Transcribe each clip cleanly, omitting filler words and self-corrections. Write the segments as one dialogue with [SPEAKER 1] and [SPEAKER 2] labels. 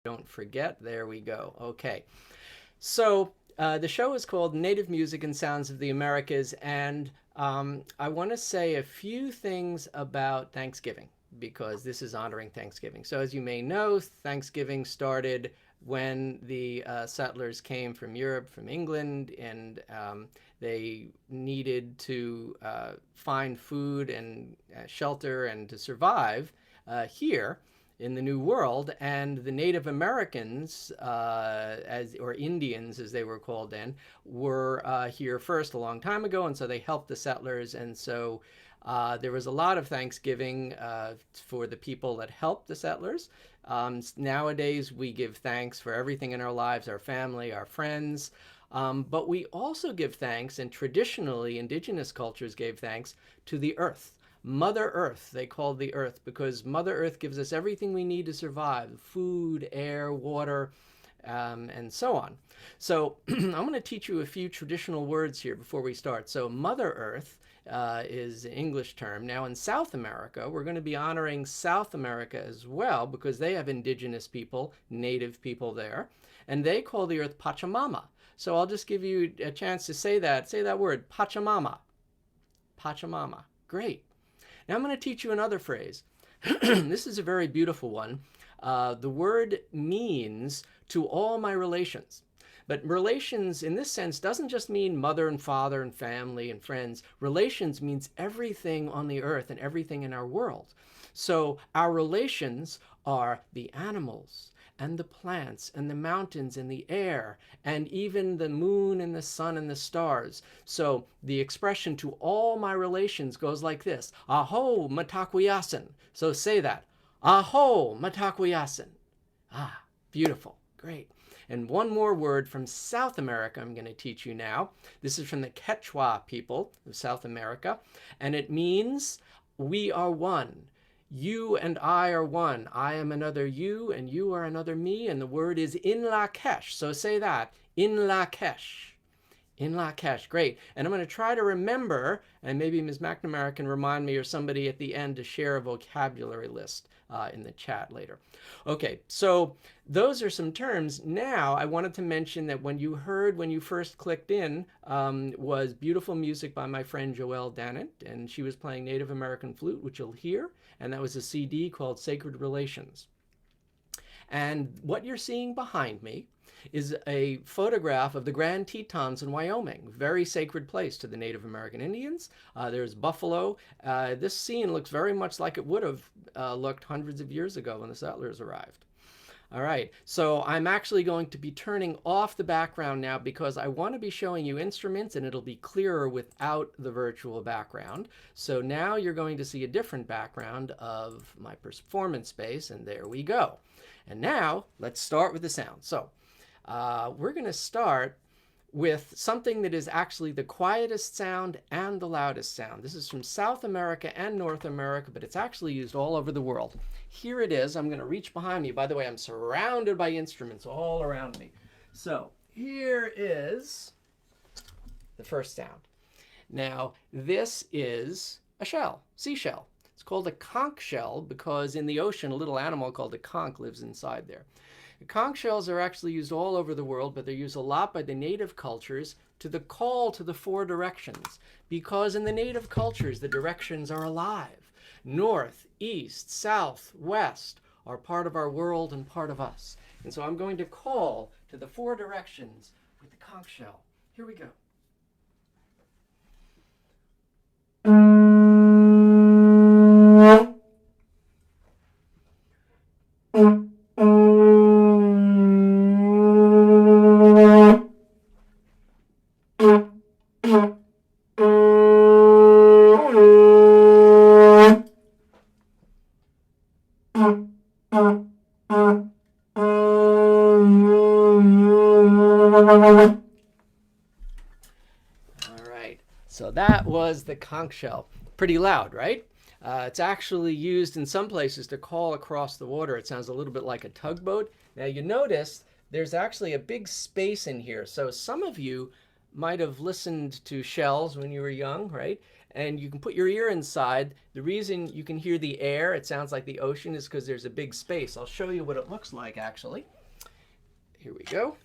[SPEAKER 1] don't forget. There we go. Okay. So the show is called Native Music and Sounds of the Americas, and I want to say a few things about Thanksgiving because this is honoring Thanksgiving. So, as you may know, Thanksgiving started when the settlers came from Europe, from England, and they needed to find food and shelter and to survive here in the New World, and the Native Americans, as or Indians as they were called then, were here first a long time ago, and so they helped the settlers, and so there was a lot of Thanksgiving for the people that helped the settlers. Nowadays, we give thanks for everything in our lives, our family, our friends. But we also give thanks, and traditionally, indigenous cultures gave thanks to the earth. Mother Earth, they called the earth, because Mother Earth gives us everything we need to survive: food, air, water, and so on. So I'm going to teach you a few traditional words here before we start. So Mother Earth is an English term. Now in South America, we're going to be honoring South America as well because they have indigenous people, native people there, and they call the earth Pachamama. So I'll just give you a chance to say that. Say that word, Pachamama. Pachamama. Great. Now I'm going to teach you another phrase. This is a very beautiful one. The word means to all my relations. But relations in this sense doesn't just mean mother and father and family and friends. Relations means everything on the earth and everything in our world. So our relations are the animals and the plants and the mountains and the air and even the moon and the sun and the stars. So the expression to all my relations goes like this: Aho matakwiyasin. So say that. Aho matakwiyasin. Ah, beautiful. Great. And one more word from South America I'm going to teach you now. This is from the Quechua people of South America, and it means we are one. You and I are one. I am another you, and you are another me, and the word is in Lakesh. So say that, in Lakesh. In Lakesh, great. And I'm going to try to remember, and maybe Ms. McNamara can remind me or somebody at the end to share a vocabulary list in the chat later. Okay, so those are some terms. Now, I wanted to mention that when you first clicked in, was beautiful music by my friend Joelle Dannett, and she was playing Native American flute, which you'll hear, and that was a CD called Sacred Relations. And what you're seeing behind me is a photograph of the Grand Tetons in Wyoming, very sacred place to the Native American Indians. There's buffalo. This scene looks very much like it would have looked hundreds of years ago when the settlers arrived. All right, so I'm actually going to be turning off the background now because I want to be showing you instruments and it'll be clearer without the virtual background. So now you're going to see a different background of my performance space, and there we go. And now let's start with the sound. So we're going to start with something that is actually the quietest sound and the loudest sound. This is from South America and North America, but it's actually used all over the world. Here it is. I'm going to reach behind me. By the way, I'm surrounded by instruments all around me. So here is the first sound. Now, this is a shell, seashell. It's called a conch shell because in the ocean, a little animal called a conch lives inside there. The conch shells are actually used all over the world, but they're used a lot by the native cultures to the call to the four directions, because in the native cultures, the directions are alive. North, east, south, west are part of our world and part of us. And so I'm going to call to the four directions with the conch shell. Here we go. So that was the conch shell. Pretty loud, right? It's actually used in some places to call across the water. It sounds a little bit like a tugboat. Now you notice there's actually a big space in here. So some of you might have listened to shells when you were young, right? and you can put your ear inside. The reason you can hear the air, it sounds like the ocean, is because there's a big space. I'll show you what it looks like, actually. Here we go.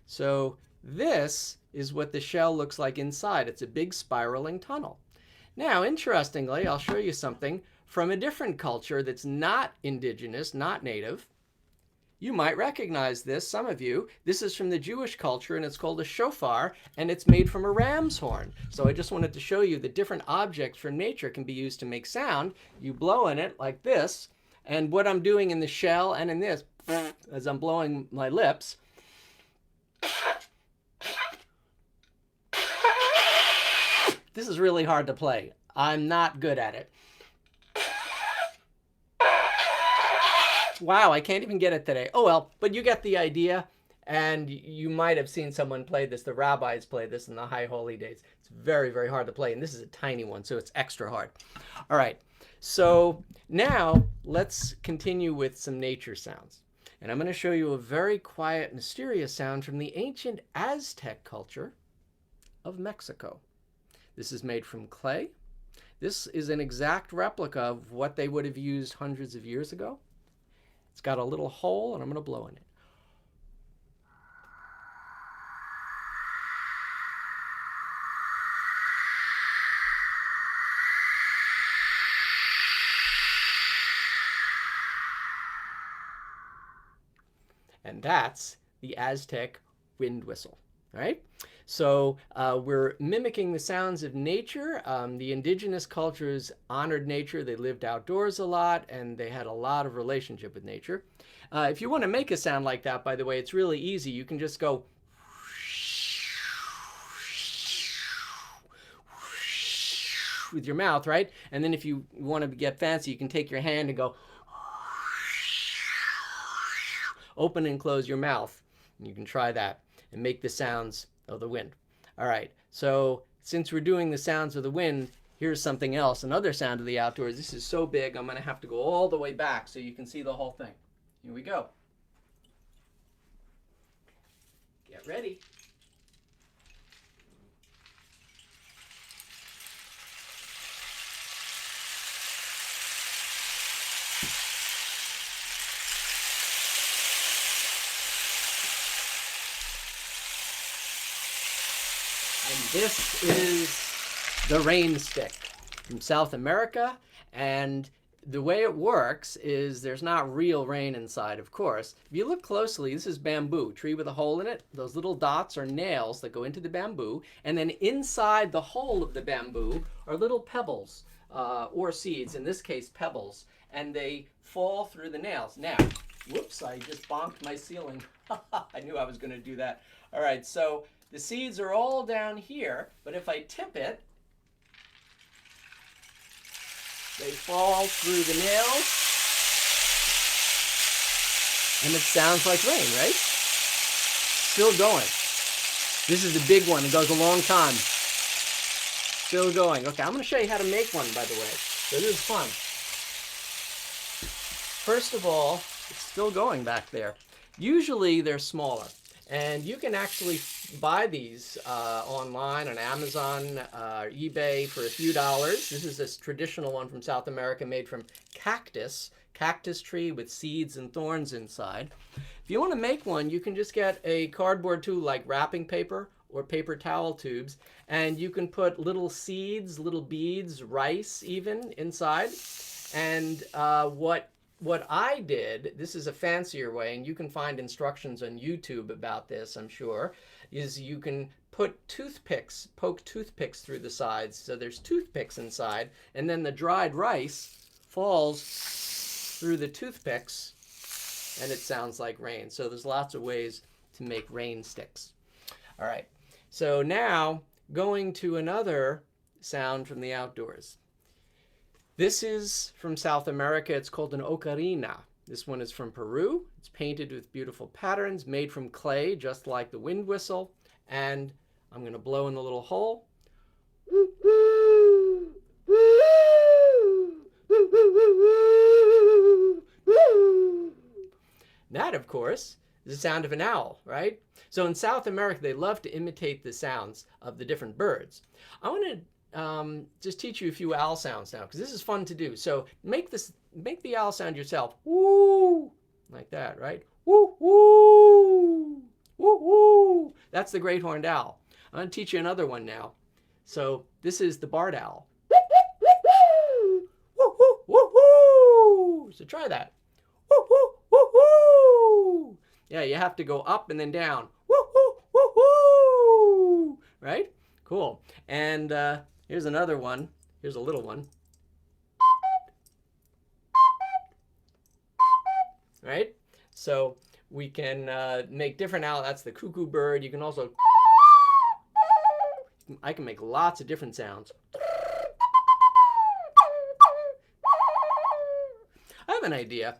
[SPEAKER 1] So this is what the shell looks like inside. It's a big spiraling tunnel. Now, interestingly, I'll show you something from a different culture that's not indigenous, not native. You might recognize this, some of you. This is from the Jewish culture, and it's called a shofar, and it's made from a ram's horn. So I just wanted to show you that different objects from nature can be used to make sound. You blow in it like this, and what I'm doing in the shell and in this, as I'm blowing my lips, this is really hard to play. I'm not good at it. Wow, I can't even get it today. Oh well, but you get the idea, and you might have seen someone play this. The rabbis play this in the high holy days. It's very, very hard to play, and this is a tiny one, so it's extra hard. All right, so now let's continue with some nature sounds. And I'm going to show you a very quiet, mysterious sound from the ancient Aztec culture of Mexico. This is made from clay. This is an exact replica of what they would have used hundreds of years ago. It's got a little hole, and I'm going to blow in it. And that's the Aztec wind whistle, right? So we're mimicking the sounds of nature. The indigenous cultures honored nature. They lived outdoors a lot, and they had a lot of relationship with nature. If you want to make a sound like that, by the way, it's really easy. You can just go with your mouth, right? And then if you want to get fancy, you can take your hand and go open and close your mouth. And you can try that and make the sounds of the wind. All right, so since we're doing the sounds of the wind, here's something else, another sound of the outdoors. This is so big, I'm going to have to go all the way back so you can see the whole thing. Here we go. Get ready. And this is the rain stick from South America. And the way it works is there's not real rain inside, of course. If you look closely, this is bamboo, tree with a hole in it. Those little dots are nails that go into the bamboo. And then inside the hole of the bamboo are little pebbles or seeds, in this case, pebbles. And they fall through the nails. Now, whoops, I just bonked my ceiling. I knew I was going to do that. All right, so the seeds are all down here, but if I tip it, they fall through the nails, and it sounds like rain, right? Still going. This is the big one. It goes a long time. Still going. Okay, I'm going to show you how to make one, by the way. So this is fun. First of all, it's still going back there. Usually they're smaller. And you can actually buy these online on Amazon or eBay for a few dollars. This is this traditional one from South America made from cactus tree with seeds and thorns inside. If you want to make one, you can just get a cardboard tube like wrapping paper or paper towel tubes, and you can put little seeds, little beads, rice even inside. And what I did, this is a fancier way, and you can find instructions on YouTube about this, I'm sure, is you can put toothpicks, poke toothpicks through the sides. So there's toothpicks inside, and then the dried rice falls through the toothpicks, and it sounds like rain. So there's lots of ways to make rain sticks. All right, so now going to another sound from the outdoors. This is from South America. It's called an ocarina. This one is from Peru. It's painted with beautiful patterns, made from clay, just like the wind whistle. And I'm going to blow in the little hole. That, of course, is the sound of an owl, right? So in South America, they love to imitate the sounds of the different birds. I want to just teach you a few owl sounds now, because this is fun to do. So make the owl sound yourself. Woo, like that, right? Woo, woo, woo, woo. That's the great horned owl. I'm going to teach you another one now. So this is the barred owl. Woo, woo, woo, woo. So try that. Woo, woo, woo, woo. Yeah, you have to go up and then down. Woo, woo, woo, woo. Right? Cool. And here's another one. Here's a little one. Right? So we can make different owls. That's the cuckoo bird. You can also, I can make lots of different sounds. I have an idea.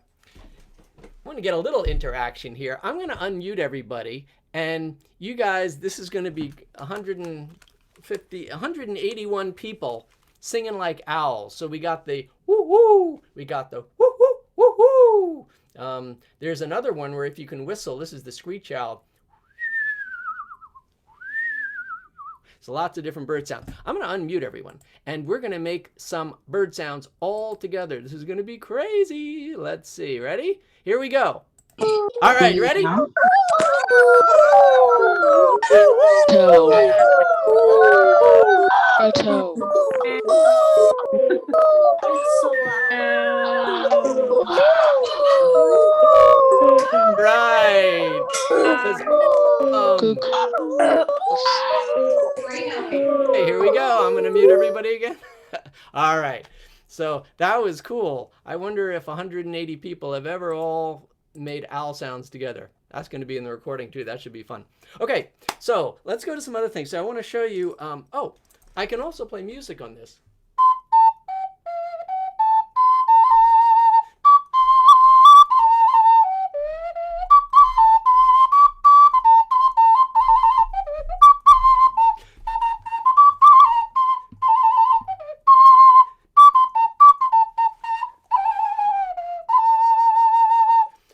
[SPEAKER 1] I want to get a little interaction here. I'm going to unmute everybody, and you guys, this is going to be 181 people singing like owls. So we got the woo woo, we got the woo woo woo woo. There's another one where if you can whistle, this is the screech owl. So lots of different bird sounds. I'm going to unmute everyone, and we're going to make some bird sounds all together. This is going to be crazy. Let's see. Ready? Here we go. All right, you ready?
[SPEAKER 2] Toe. A toe.
[SPEAKER 1] Right. Hey, here we go. I'm going to mute everybody again. All right. So that was cool. I wonder if 180 people have ever all made owl sounds together. That's going to be in the recording too. That should be fun. Okay, so let's go to some other things. So I want to show you, oh, I can also play music on this.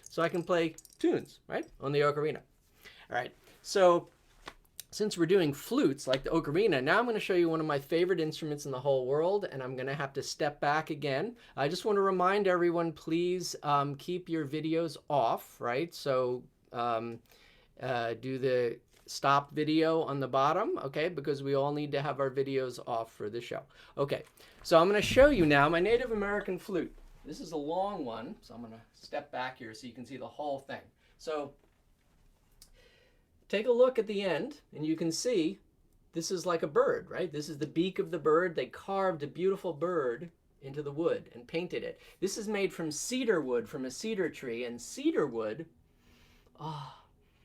[SPEAKER 1] So I can play tunes, right, on the ocarina. All right, so since we're doing flutes like the ocarina, now I'm going to show you one of my favorite instruments in the whole world, and I'm going to have to step back again. I just want to remind everyone, please keep your videos off, right? So do the stop video on the bottom, okay, because we all need to have our videos off for the show. Okay, so I'm going to show you now my Native American flute. This is a long one, so I'm going to step back here so you can see the whole thing. So take a look at the end, and you can see this is like a bird, right? This is the beak of the bird. They carved a beautiful bird into the wood and painted it. This is made from cedar wood, from a cedar tree, and cedar wood,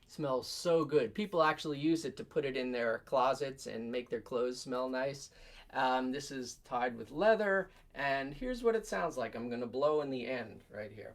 [SPEAKER 1] smells so good. People actually use it to put it in their closets and make their clothes smell nice. This is tied with leather, and here's what it sounds like. I'm going to blow in the end right here.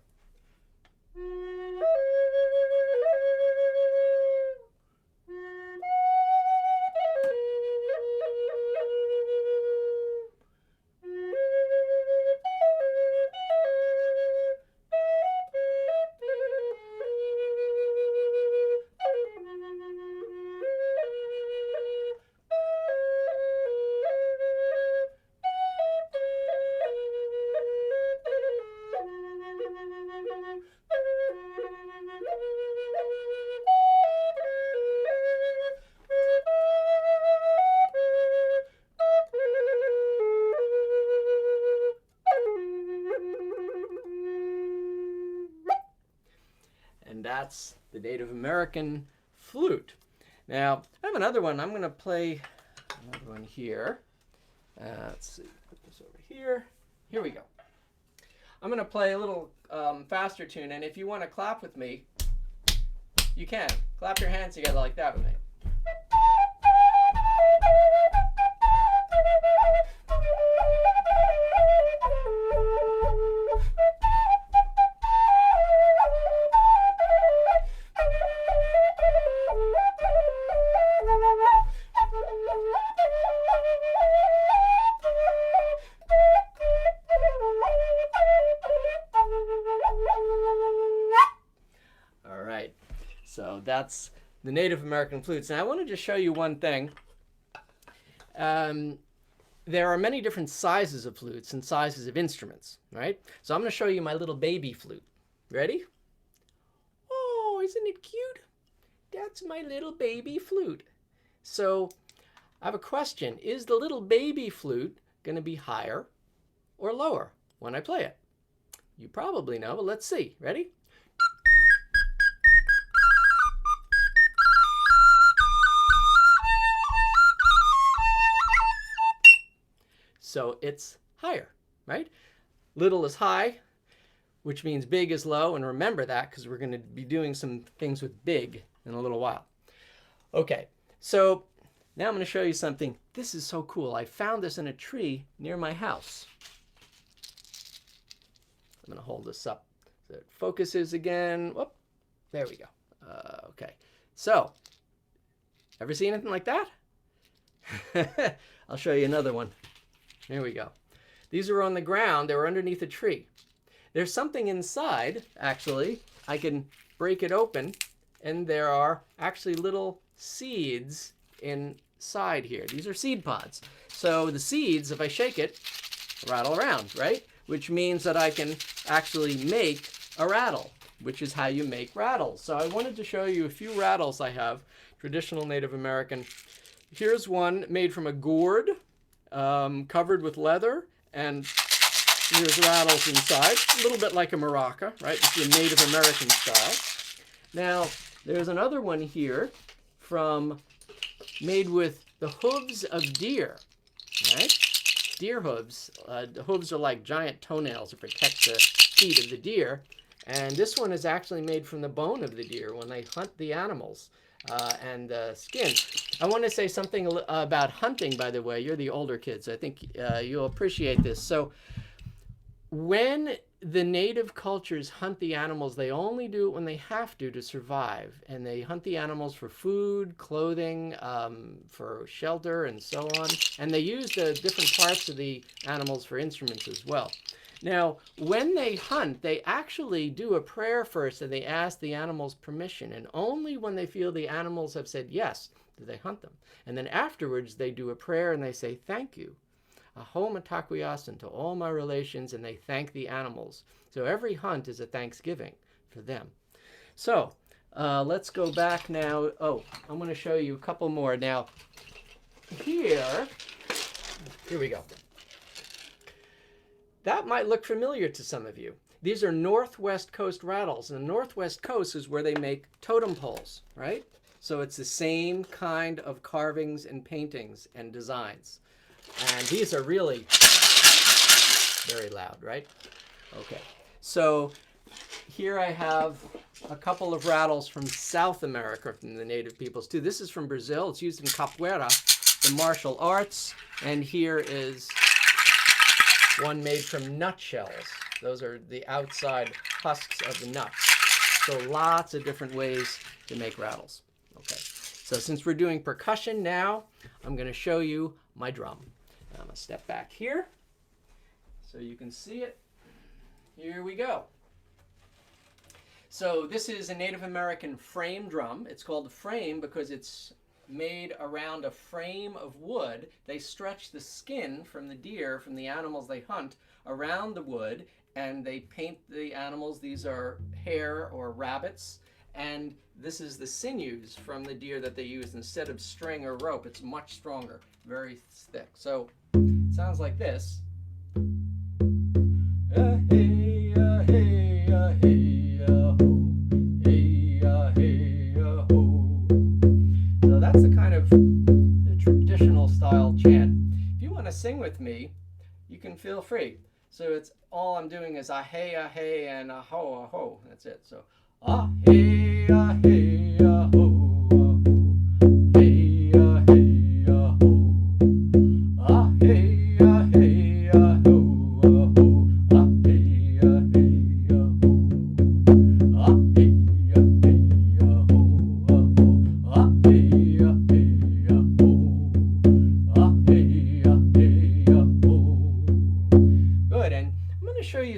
[SPEAKER 1] And that's the Native American flute. Now, I have another one. I'm going to play another one here. Let's see, put this over here. Here we go. I'm going to play a little faster tune, and if you want to clap with me, you can. Clap your hands together like that with me. So that's the Native American flutes. Now I want to just show you one thing. there are many different sizes of flutes and sizes of instruments, right? So I'm going to show you my little baby flute. Ready? Oh, isn't it cute? That's my little baby flute. So I have a question. Is the little baby flute going to be higher or lower when I play it? You probably know, but let's see. Ready? So it's higher, right? Little is high, which means big is low. And remember that because we're going to be doing some things with big in a little while. Okay, so now I'm going to show you something. This is so cool. I found this in a tree near my house. I'm going to hold this up so it focuses again. Whoop, there we go. Okay, so ever see anything like that? I'll show you another one. There we go. These are on the ground. They were underneath a tree. There's something inside, actually. I can break it open, and there are actually little seeds inside here. These are seed pods. So the seeds, if I shake it, rattle around, right? Which means that I can actually make a rattle, which is how you make rattles. So I wanted to show you a few rattles I have, traditional Native American. Here's one made from a gourd, covered with leather, and there's rattles inside, a little bit like a maraca, right? It's the Native American style. Now, there's another one here made with the hooves of deer, right? Deer hooves. The hooves are like giant toenails that protect the feet of the deer. And this one is actually made from the bone of the deer when they hunt the animals. And skin. I want to say something about hunting, by the way. You're the older kids. I think you'll appreciate this. So when the native cultures hunt the animals, they only do it when they have to survive. And they hunt the animals for food, clothing, for shelter, and so on. And they use the different parts of the animals for instruments as well. Now, when they hunt, they actually do a prayer first and they ask the animals permission. And only when they feel the animals have said yes do they hunt them. And then afterwards, they do a prayer and they say, thank you. Aho matakuyasin to all my relations, and they thank the animals. So every hunt is a thanksgiving for them. So let's go back now. Oh, I'm going to show you a couple more. Now, here we go. That might look familiar to some of you. These are Northwest Coast rattles, and the Northwest Coast is where they make totem poles, right? So it's the same kind of carvings and paintings and designs. And these are really very loud, right? Okay, so here I have a couple of rattles from South America, from the native peoples too. This is from Brazil. It's used in capoeira, the martial arts, and here is one made from nutshells. Those are the outside husks of the nuts. So lots of different ways to make rattles. Okay, so since we're doing percussion now, I'm going to show you my drum. I'm going to step back here so you can see it. Here we go. So this is a Native American frame drum. It's called a frame because it's made around a frame of wood. They stretch the skin from the deer, from the animals they hunt, around the wood, and they paint the animals. These are hare or rabbits, and this is the sinews from the deer that they use instead of string or rope. It's much stronger, very thick. So it sounds like this. That's the kind of the traditional style chant. If you want to sing with me, you can feel free. So it's all I'm doing is ah-hey, and ah-ho, ah-ho. That's it. So ah-hey, ah-ho. Hey, ah-ho. Ah-hey, ah-ho. Ah-hey,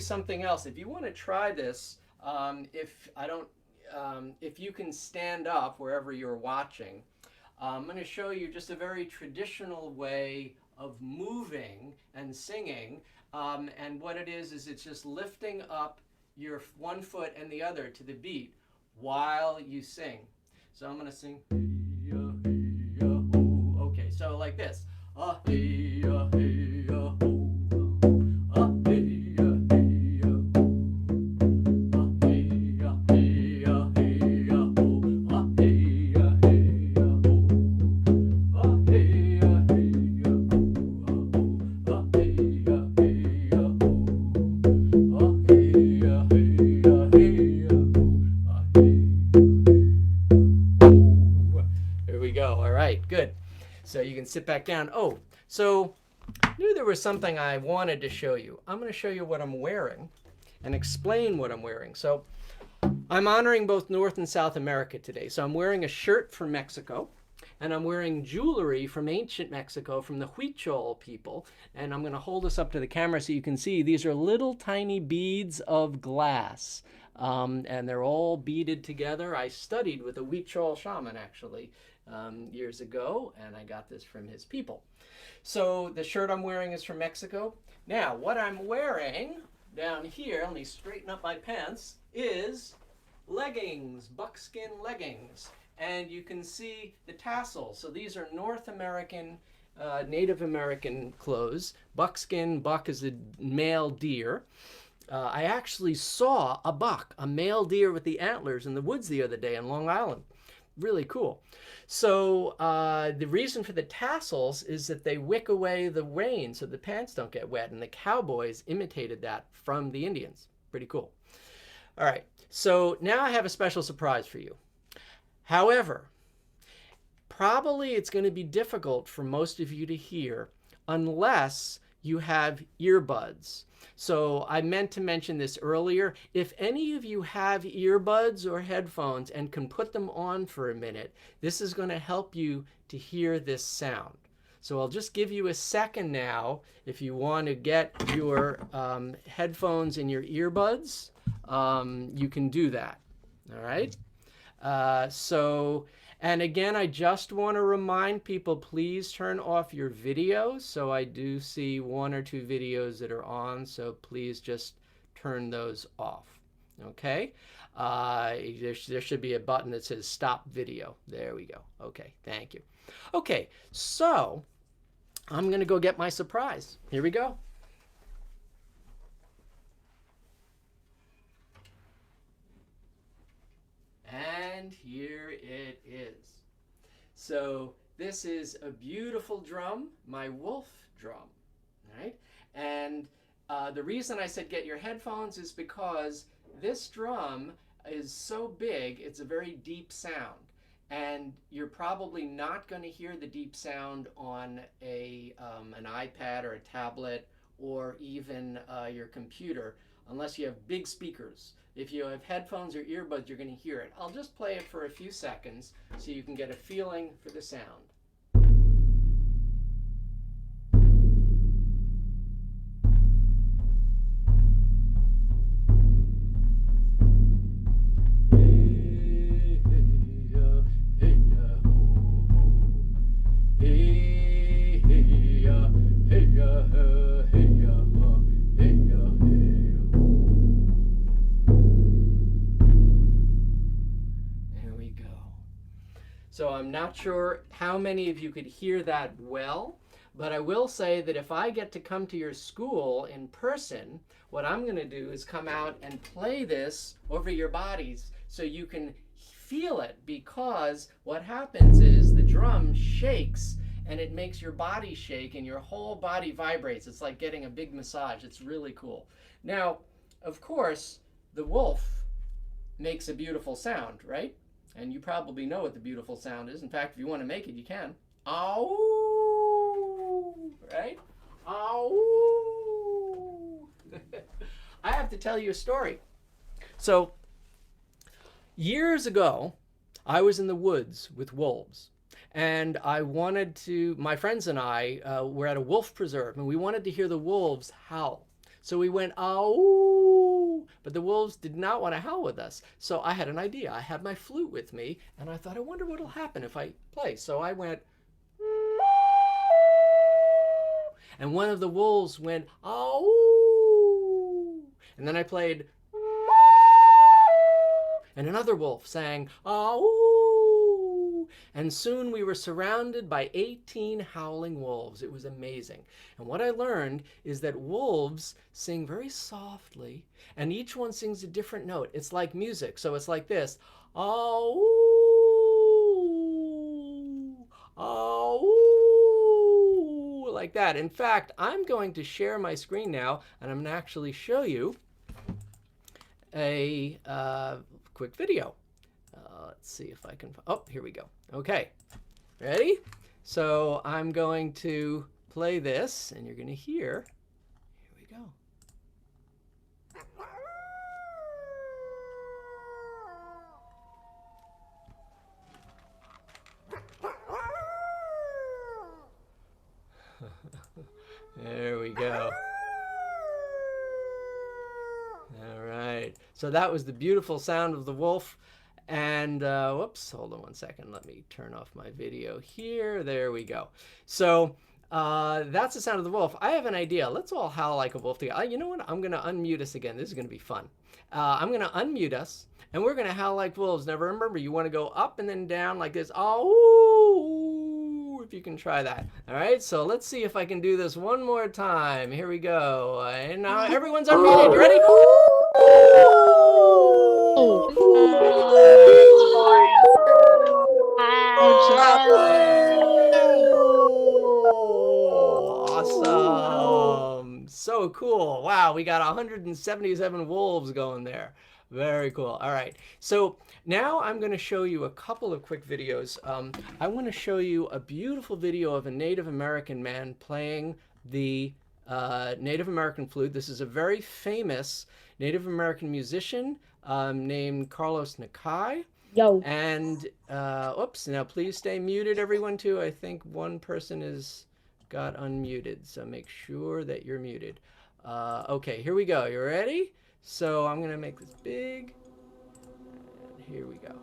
[SPEAKER 1] something else. If you want to try this, if you can stand up wherever you're watching, I'm going to show you just a very traditional way of moving and singing. And what it is it's just lifting up your one foot and the other to the beat while you sing. So I'm going to sing. Okay, so like this. There we go. All right, good. So you can sit back down. Oh, so I knew there was something I wanted to show you. I'm going to show you what I'm wearing and explain what I'm wearing. So I'm honoring both North and South America today. So I'm wearing a shirt from Mexico, and I'm wearing jewelry from ancient Mexico from the Huichol people. And I'm going to hold this up to the camera so you can see these are little tiny beads of glass. And they're all beaded together. I studied with a Huichol shaman actually years ago, and I got this from his people. So the shirt I'm wearing is from Mexico. Now, what I'm wearing down here, let me straighten up my pants, is leggings, buckskin leggings. And you can see the tassels. So these are North American, Native American clothes. Buckskin, buck is a male deer. I actually saw a buck, a male deer with the antlers in the woods the other day in Long Island. Really cool. So the reason for the tassels is that they wick away the rain so the pants don't get wet, and the cowboys imitated that from the Indians. Pretty cool. All right, so now I have a special surprise for you. However, probably it's going to be difficult for most of you to hear unless you have earbuds. So I meant to mention this earlier. If any of you have earbuds or headphones and can put them on for a minute, this is going to help you to hear this sound. So I'll just give you a second now. If you want to get your headphones and your earbuds, you can do that. All right? And again, I just want to remind people, please turn off your videos. So I do see one or two videos that are on, so please just turn those off. Okay? There should be a button that says stop video. There we go. Okay, thank you. Okay, so I'm going to go get my surprise. Here we go. And here it is. So this is a beautiful drum, my wolf drum, right? And the reason I said get your headphones is because this drum is so big, it's a very deep sound. And you're probably not going to hear the deep sound on an iPad or a tablet or even your computer unless you have big speakers. If you have headphones or earbuds, you're going to hear it. I'll just play it for a few seconds so you can get a feeling for the sound. So I'm not sure how many of you could hear that well, but I will say that if I get to come to your school in person, what I'm going to do is come out and play this over your bodies so you can feel it, because what happens is the drum shakes and it makes your body shake and your whole body vibrates. It's like getting a big massage. It's really cool. Now, of course, the wolf makes a beautiful sound, right? And you probably know what the beautiful sound is. In fact, if you want to make it, you can. Ow! Right? Ow! I have to tell you a story. So, years ago, I was in the woods with wolves. And my friends and I were at a wolf preserve, and we wanted to hear the wolves howl. So we went, ow, but the wolves did not want to howl with us. So I had an idea. I had my flute with me, and I thought, I wonder what will happen if I play. So I went, and one of the wolves went, "Oh!" And then I played, and another wolf sang, "Oh!" And soon we were surrounded by 18 howling wolves. It was amazing. And what I learned is that wolves sing very softly, and each one sings a different note. It's like music. So it's like this. Oh, oh, like that. In fact, I'm going to share my screen now, and I'm going to actually show you a quick video. Let's see if I can. Oh, here we go. Okay, ready? So I'm going to play this, and you're going to hear. Here we go. There we go. All right. So that was the beautiful sound of the wolf. And whoops, hold on one second. Let me turn off my video here. There we go. So that's the sound of the wolf. I have an idea. Let's all howl like a wolf together. You know what? I'm going to unmute us again. This is going to be fun. I'm going to unmute us, and we're going to howl like wolves. Now remember, you want to go up and then down like this. Oh, if you can try that. All right. So let's see if I can do this one more time. Here we go. And now everyone's unmuted. You ready? Awesome. So cool. Wow, we got 177 wolves going there. Very cool. All right. So now I'm going to show you a couple of quick videos. I want to show you a beautiful video of a Native American man playing the Native American flute. This is a very famous Native American musician named Carlos Nakai.
[SPEAKER 2] Yo.
[SPEAKER 1] And, oops, now please stay muted, everyone, too. I think one person is got unmuted, so make sure that you're muted. Okay, here we go. You ready? So I'm going to make this big. And here we go.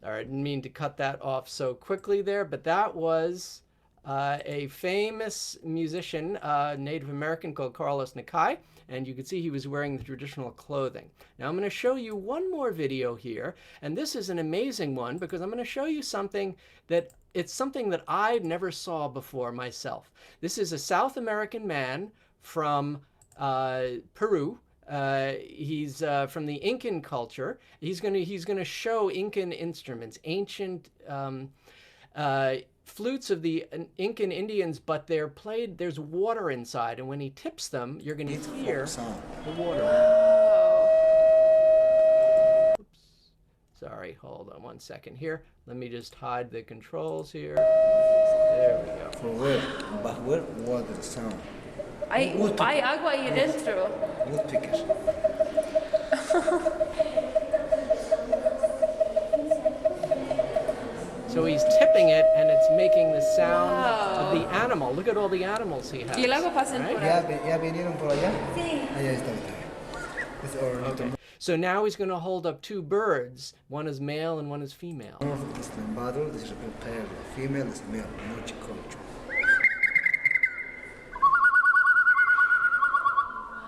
[SPEAKER 1] I didn't mean to cut that off so quickly there, but that was a famous musician, Native American, called Carlos Nakai, and you can see he was wearing the traditional clothing. Now I'm going to show you one more video here, and this is an amazing one because I'm going to show you something that I never saw before myself. This is a South American man from Peru. He's from the Incan culture. He's gonna show Incan instruments, ancient flutes of the Incan Indians, but they're played. There's water inside, and when he tips them, you're gonna hear the water. Oops. Sorry, hold on one second here. Let me just hide the controls here. There we go.
[SPEAKER 3] For where? But where water sound?
[SPEAKER 4] Hay agua ahí dentro.
[SPEAKER 3] Woodpecker.
[SPEAKER 1] So he's tipping it, and it's making the sound of the animal. Look at all the animals he has.
[SPEAKER 4] Y el agua pasa por ahí.
[SPEAKER 3] ¿Ya vinieron por allá?
[SPEAKER 4] Sí.
[SPEAKER 3] Allá está. It's our
[SPEAKER 1] Okay. So now he's going to hold up two birds. One is male and one is female.
[SPEAKER 3] This lambado, this is a pair. Female is male, much culture.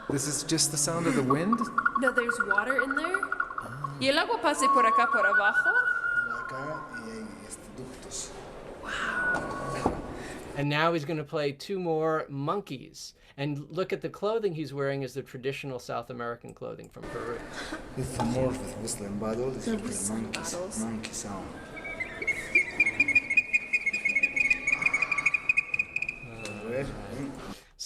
[SPEAKER 5] This is just the sound of the wind?
[SPEAKER 4] No, there's water in there. Y el agua pasa por acá por abajo.
[SPEAKER 3] Acá y hay ductos.
[SPEAKER 1] And now he's going to play two more monkeys. And look at the clothing he's wearing is the traditional South American clothing from Peru.
[SPEAKER 3] This is more with this lambado, this is the monkey sound.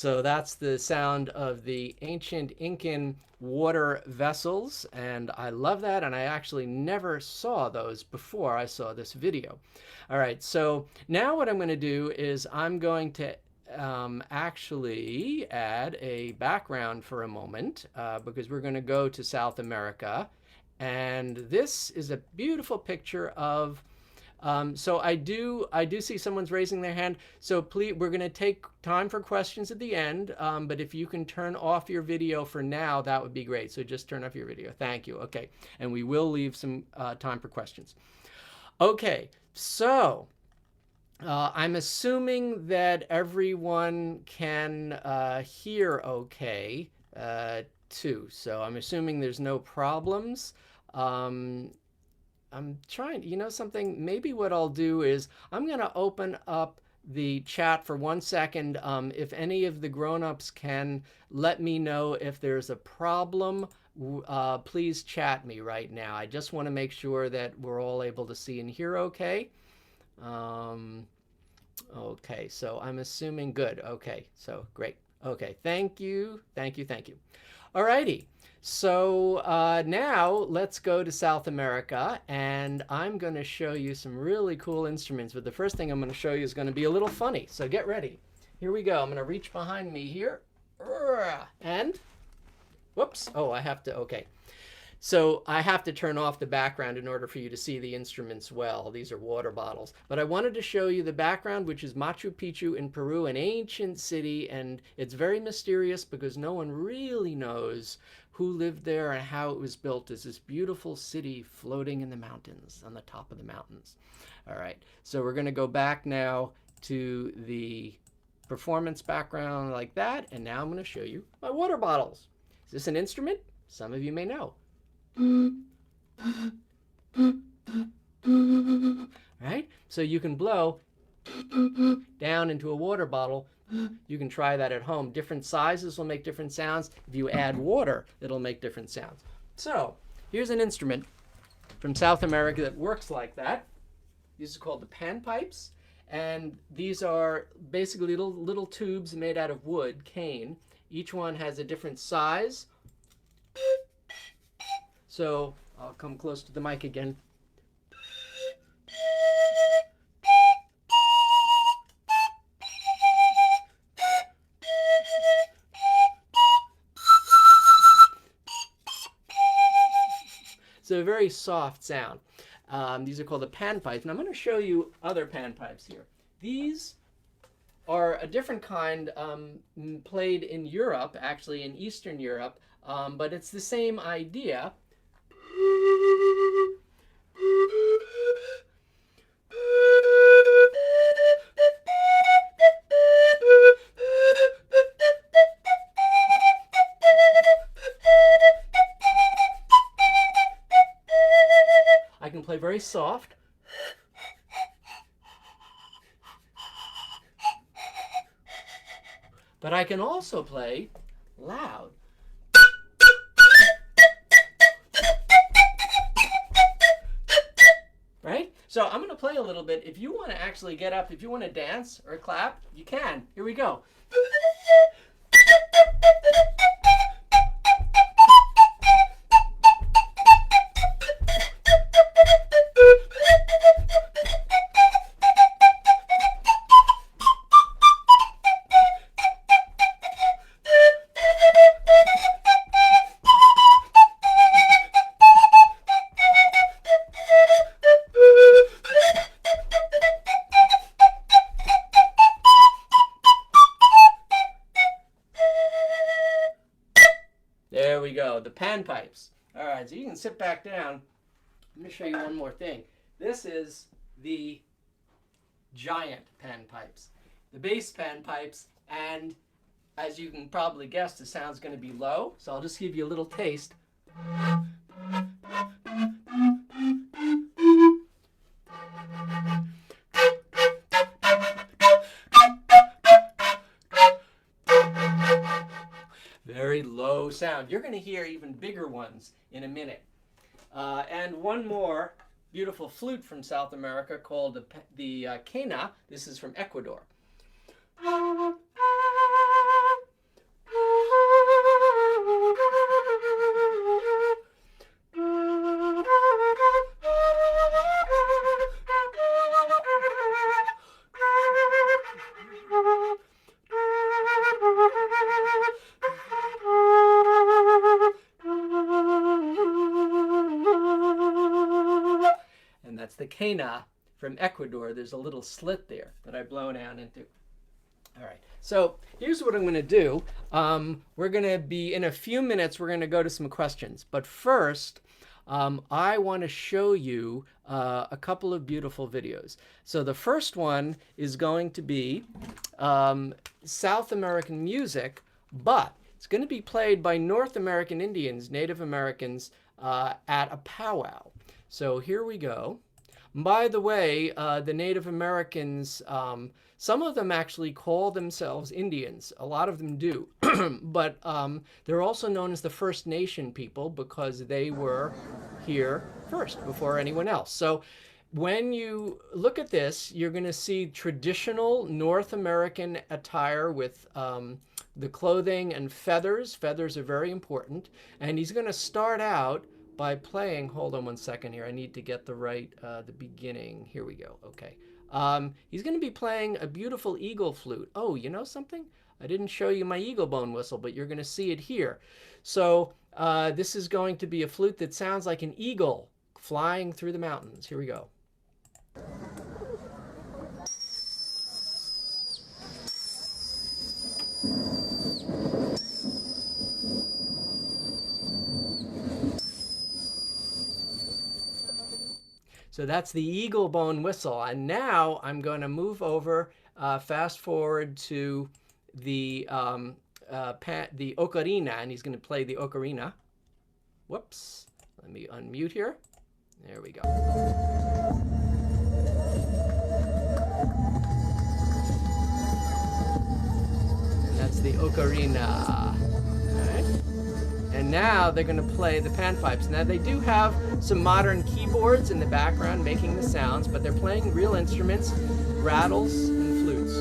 [SPEAKER 1] So that's the sound of the ancient Incan water vessels, and I love that, and I actually never saw those before I saw this video. All right, so now what I'm going to do is I'm going to actually add a background for a moment because we're going to go to South America, and this is a beautiful picture of so I do see someone's raising their hand. So please, we're going to take time for questions at the end. But if you can turn off your video for now, that would be great. So just turn off your video. Thank you. Okay. And we will leave some time for questions. Okay. So I'm assuming that everyone can hear okay too. So I'm assuming there's no problems. I'm trying, you know something, maybe what I'll do is I'm going to open up the chat for 1 second. If any of the grown-ups can let me know if there's a problem, please chat me right now. I just want to make sure that we're all able to see and hear okay. Okay, so I'm assuming good. Okay, so great. Okay, thank you. Thank you. Thank you. All righty. So now let's go to South America, and I'm going to show you some really cool instruments. But the first thing I'm going to show you is going to be a little funny. So get ready. Here we go. I'm going to reach behind me here. And, whoops. Oh, I have to, okay. So I have to turn off the background in order for you to see the instruments well. These are water bottles. But I wanted to show you the background, which is Machu Picchu in Peru, an ancient city. And it's very mysterious because no one really knows who lived there and how it was built. It's this beautiful city floating in the mountains, on the top of the mountains. All right, so we're going to go back now to the performance background like that. And now I'm going to show you my water bottles. Is this an instrument? Some of you may know. Right? So you can blow down into a water bottle. You can try that at home. Different sizes will make different sounds. If you add water, it'll make different sounds. So here's an instrument from South America that works like that. These are called the panpipes. And these are basically little tubes made out of wood, cane. Each one has a different size. So I'll come close to the mic again. So a very soft sound. These are called the panpipes. And I'm going to show you other panpipes here. These are a different kind played in Europe, actually in Eastern Europe, but it's the same idea. I can play very soft. But I can also play loud. Right? So I'm going to play a little bit. If you want to actually get up, if you want to dance or clap, you can. Here we go. There we go, the panpipes. All right, so you can sit back down. Let me show you one more thing. This is the giant panpipes, the bass panpipes, and as you can probably guess, the sound's going to be low, so I'll just give you a little taste. Very low sound. You're going to hear even bigger ones in a minute. And one more beautiful flute from South America called the quena. This is from Ecuador. the quena from Ecuador. There's a little slit there that I blow down into. All right, so here's what I'm going to do. We're going to be, in a few minutes, we're going to go to some questions. But first, I want to show you a couple of beautiful videos. So the first one is going to be South American music, but it's going to be played by North American Indians, Native Americans, at a powwow. So here we go. By the way, the Native Americans, some of them actually call themselves Indians. A lot of them do. But they're also known as the First Nation people because they were here first before anyone else. So when you look at this, you're going to see traditional North American attire with the clothing and feathers. Feathers are very important. And he's going to start out by playing, hold on one second here, I need to get the right, the beginning. Here we go, okay. He's going to be playing a beautiful eagle flute. Oh, you know something? I didn't show you my eagle bone whistle, but you're going to see it here. So this is going to be a flute that sounds like an eagle flying through the mountains. Here we go. So that's the eagle bone whistle. And now I'm going to move over, fast forward to the ocarina, and he's going to play the ocarina. Whoops. Let me unmute here. There we go. And that's the ocarina. All right. And now they're going to play the panpipes. Now they do have some modern keyboards in the background making the sounds, but they're playing real instruments, rattles and flutes.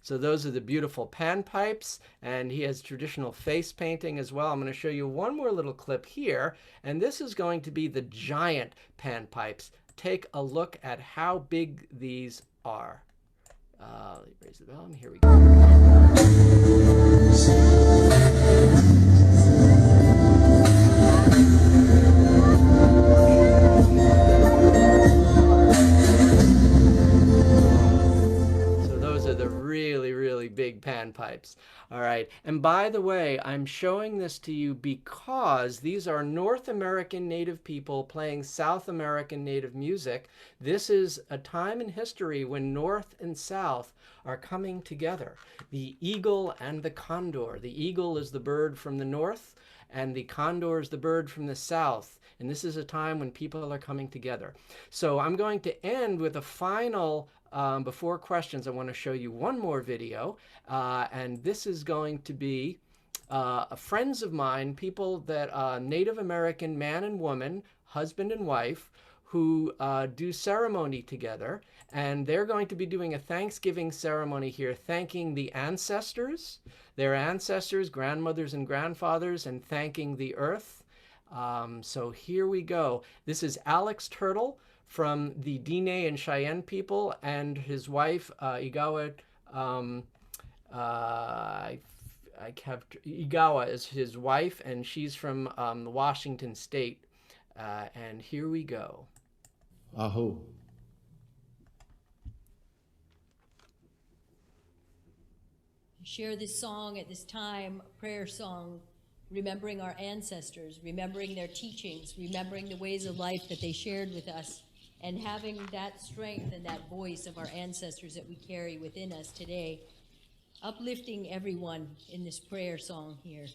[SPEAKER 1] So those are the beautiful panpipes, and he has traditional face painting as well. I'm going to show you one more little clip here, and this is going to be the giant panpipes. Take a look at how big these are. Let me raise the volume. Here we go. Big panpipes. All right. And by the way, I'm showing this to you because these are North American Native people playing South American Native music. This is a time in history when North and South are coming together. The eagle and the condor. The eagle is the bird from the north, and the condor is the bird from the south. And this is a time when people are coming together. So I'm going to end with a final before questions. I want to show you one more video, and this is going to be friends of mine, people that Native American man and woman, husband and wife, who do ceremony together, and they're going to be doing a Thanksgiving ceremony here, thanking the ancestors, their ancestors, grandmothers and grandfathers, and thanking the earth. So here we go. This is Alex Turtle from the Dine and Cheyenne people, and his wife, Igawa. I have Igawa is his wife, and she's from Washington State. And here we go.
[SPEAKER 6] Aho.
[SPEAKER 7] Share this song at this time, a prayer song
[SPEAKER 6] remembering our ancestors, remembering their teachings, remembering the ways of life that they shared with us, and having that strength and that voice of our ancestors that we carry within us today, uplifting everyone in this prayer song here.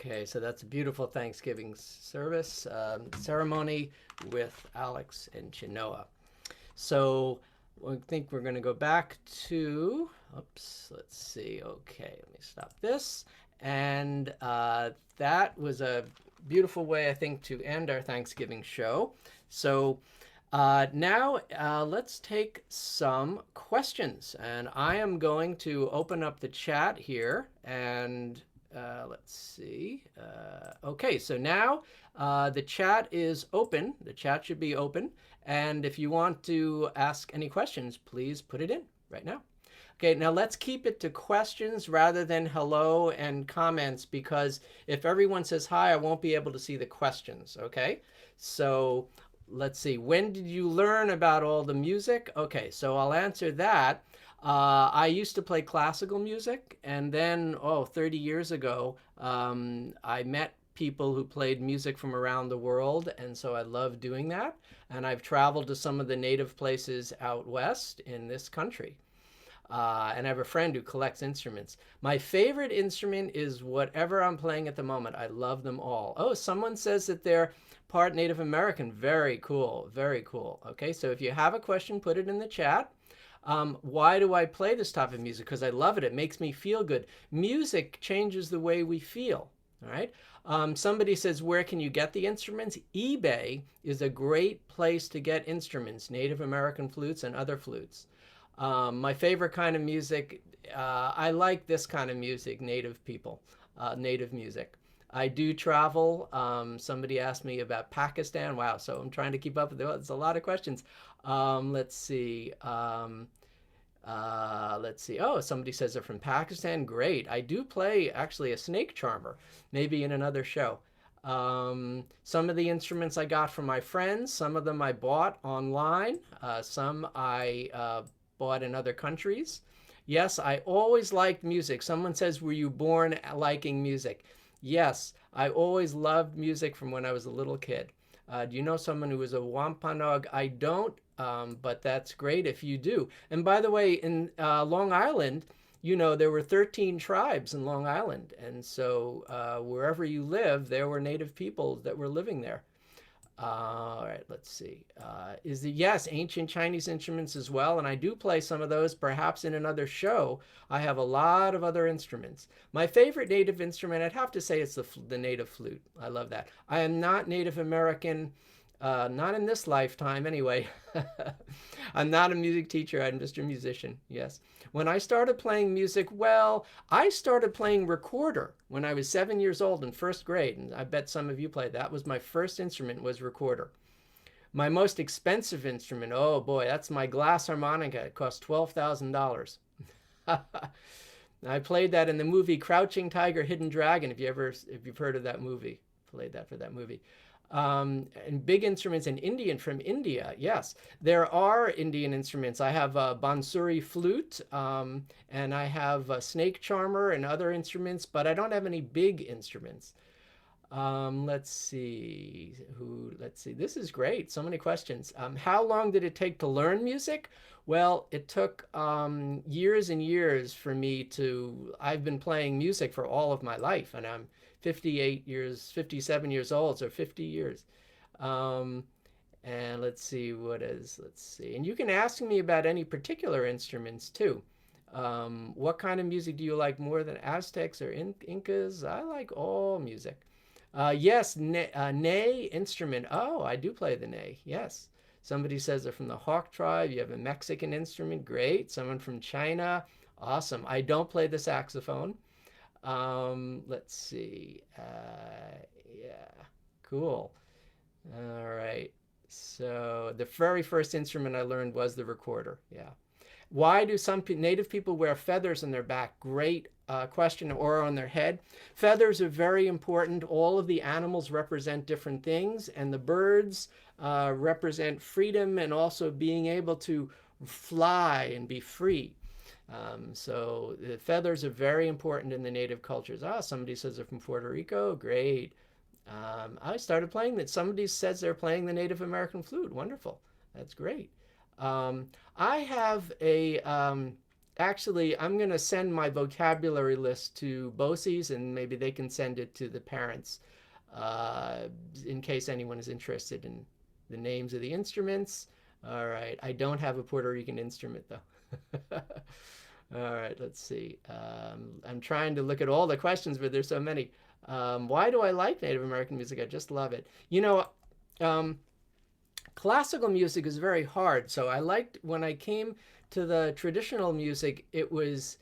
[SPEAKER 1] Okay, so that's a beautiful Thanksgiving service ceremony with Alex and Chinoa. So I think we're going to go back to, oops, let's see. Okay, let me stop this. And that was a beautiful way, I think, to end our Thanksgiving show. So now let's take some questions. And I am going to open up the chat here and let's see. Okay, so now the chat is open. The chat should be open. And if you want to ask any questions, please put it in right now. Okay, now let's keep it to questions rather than hello and comments, because if everyone says hi, I won't be able to see the questions, okay? So let's see. When did you learn about all the music? Okay, so I'll answer that. I used to play classical music, and then, 30 years ago, I met people who played music from around the world, and so I love doing that. And I've traveled to some of the native places out west in this country. And I have a friend who collects instruments. My favorite instrument is whatever I'm playing at the moment. I love them all. Oh, someone says that they're part Native American. Very cool, very cool. Okay, so if you have a question, put it in the chat. Why do I play this type of music? Because I love it. It makes me feel good. Music changes the way we feel. All right. Somebody says, where can you get the instruments? eBay is a great place to get instruments, Native American flutes and other flutes. My favorite kind of music, I like this kind of music, native people, native music. I do travel. Somebody asked me about Pakistan. Wow, so I'm trying to keep up with it. It's a lot of questions. Let's see. Let's see. Oh, somebody says they're from Pakistan. Great. I do play actually a snake charmer, maybe in another show. Some of the instruments I got from my friends. Some of them I bought online. Some I bought in other countries. Yes, I always liked music. Someone says, were you born liking music? Yes, I always loved music from when I was a little kid. Do you know someone who was a Wampanoag? I don't, but that's great if you do. And by the way, in Long Island, you know, there were 13 tribes in Long Island. And so wherever you live, there were native people that were living there. All right, let's see. Yes, ancient Chinese instruments as well. And I do play some of those, perhaps in another show. I have a lot of other instruments. My favorite native instrument, I'd have to say it's the native flute. I love that. I am not Native American, not in this lifetime anyway. I'm not a music teacher. I'm just a musician, yes. When I started playing music, well, I started playing recorder when I was 7 years old in first grade. And I bet some of you played. That was my first instrument, was recorder. My most expensive instrument, oh boy, that's my glass harmonica. It cost $12,000. I played that in the movie Crouching Tiger, Hidden Dragon. If you've heard of that movie, played that for that movie. And big instruments in Indian from India. Yes, there are Indian instruments. I have a bansuri flute, and I have a snake charmer and other instruments, but I don't have any big instruments. Let's see. This is great. So many questions. How long did it take to learn music? Well, it took years and years for me to. I've been playing music for all of my life, and I'm 57 years old, so 50 years. And let's see. And you can ask me about any particular instruments too. What kind of music do you like more than Aztecs or Incas? I like all music. Yes, ney instrument. Oh, I do play the ney. Yes. Somebody says they're from the Hawk tribe. You have a Mexican instrument. Great. Someone from China. Awesome. I don't play the saxophone. Let's see. Yeah. Cool. All right. So the very first instrument I learned was the recorder. Yeah. Why do some native people wear feathers on their back? Great question. Or on their head. Feathers are very important. All of the animals represent different things, and the birds represent freedom and also being able to fly and be free. So the feathers are very important in the native cultures. Somebody says they're from Puerto Rico. Great. I started playing that. Somebody says they're playing the Native American flute. Wonderful. That's great. I have actually, I'm going to send my vocabulary list to BOCES, and maybe they can send it to the parents in case anyone is interested in the names of the instruments. All right. I don't have a Puerto Rican instrument, though. All right. Let's see. I'm trying to look at all the questions, but there's so many. Why do I like Native American music? I just love it. Classical music is very hard. So I liked when I came to the traditional music, it was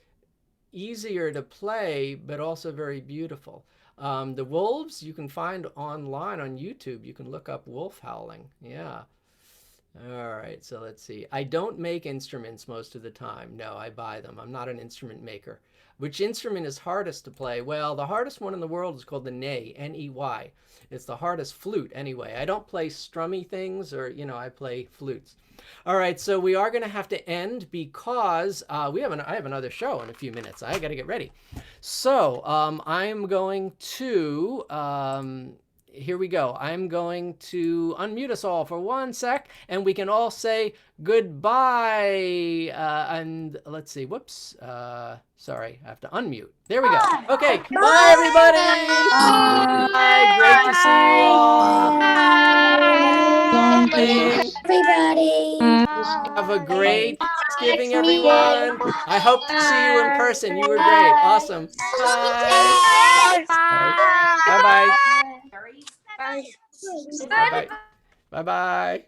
[SPEAKER 1] easier to play, but also very beautiful. The wolves you can find online on YouTube. You can look up wolf howling. Yeah. All right. So let's see. I don't make instruments most of the time. No, I buy them. I'm not an instrument maker. Which instrument is hardest to play? Well, the hardest one in the world is called the ney, N-E-Y. It's the hardest flute anyway. I don't play strummy things or, I play flutes. All right, so we are going to have to end because I have another show in a few minutes. I got to get ready. So I'm going to, here we go. I'm going to unmute us all for 1 sec, and we can all say goodbye. And let's see, whoops. Sorry, I have to unmute. There we go. Okay, bye everybody. Bye. Great to see you all.
[SPEAKER 2] Bye.
[SPEAKER 7] Everybody.
[SPEAKER 1] Have a great Thanksgiving, everyone. I hope to see you in person. You were great. Awesome. Bye. Bye. Bye. Bye. Bye. Bye. Bye.